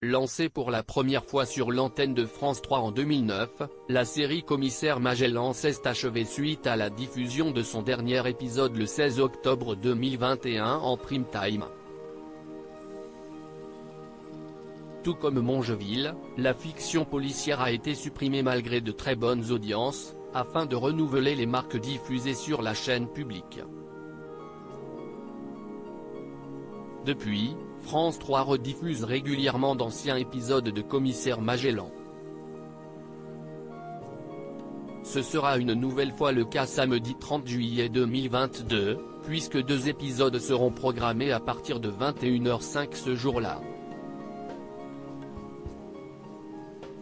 Lancée pour la première fois sur l'antenne de France 3 en 2009, la série Commissaire Magellan s'est achevée suite à la diffusion de son dernier épisode le 16 octobre 2021 en prime time. Tout comme Mongeville, la fiction policière a été supprimée malgré de très bonnes audiences, afin de renouveler les marques diffusées sur la chaîne publique. Depuis, France 3 rediffuse régulièrement d'anciens épisodes de Commissaire Magellan. Ce sera une nouvelle fois le cas samedi 30 juillet 2022, puisque 2 épisodes seront programmés à partir de 21h05 ce jour-là.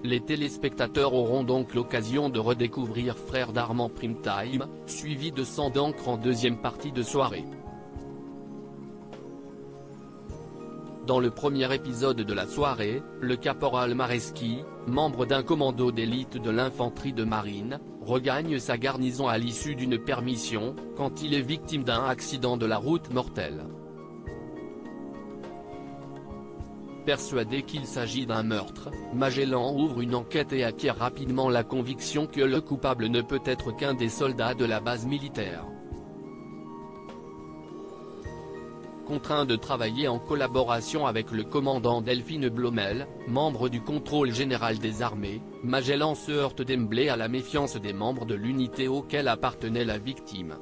Les téléspectateurs auront donc l'occasion de redécouvrir Frères d'Armand Prime Time, suivi de Sang d'encre en deuxième partie de soirée. Dans le premier épisode de la soirée, le caporal Maresky, membre d'un commando d'élite de l'infanterie de marine, regagne sa garnison à l'issue d'une permission, quand il est victime d'un accident de la route mortel. Persuadé qu'il s'agit d'un meurtre, Magellan ouvre une enquête et acquiert rapidement la conviction que le coupable ne peut être qu'un des soldats de la base militaire. Contraint de travailler en collaboration avec le commandant Delphine Blomel, membre du contrôle général des armées, Magellan se heurte d'emblée à la méfiance des membres de l'unité auquel appartenait la victime.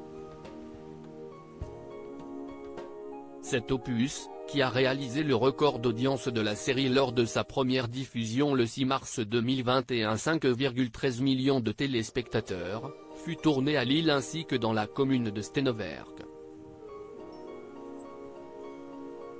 Cet opus, qui a réalisé le record d'audience de la série lors de sa première diffusion le 6 mars 2021 5,13 millions de téléspectateurs, fut tourné à Lille ainsi que dans la commune de Stenowerk.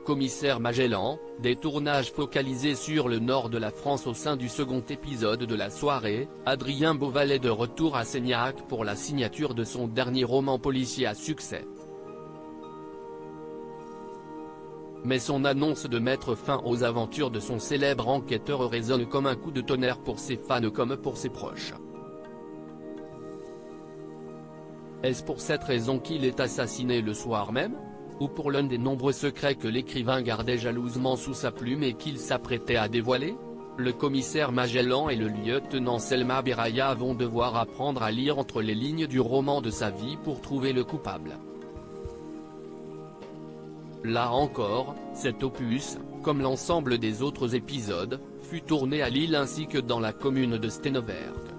Commissaire Magellan, des tournages focalisés sur le nord de la France au sein du second épisode de la soirée, Adrien Beauval est de retour à Seignac pour la signature de son dernier roman policier à succès. Mais son annonce de mettre fin aux aventures de son célèbre enquêteur résonne comme un coup de tonnerre pour ses fans comme pour ses proches. Est-ce pour cette raison qu'il est assassiné le soir même ? Ou pour l'un des nombreux secrets que l'écrivain gardait jalousement sous sa plume et qu'il s'apprêtait à dévoiler ? Le commissaire Magellan et le lieutenant Selma Beraya vont devoir apprendre à lire entre les lignes du roman de sa vie pour trouver le coupable. Là encore, cet opus, comme l'ensemble des autres épisodes, fut tourné à Lille ainsi que dans la commune de Stenowerk.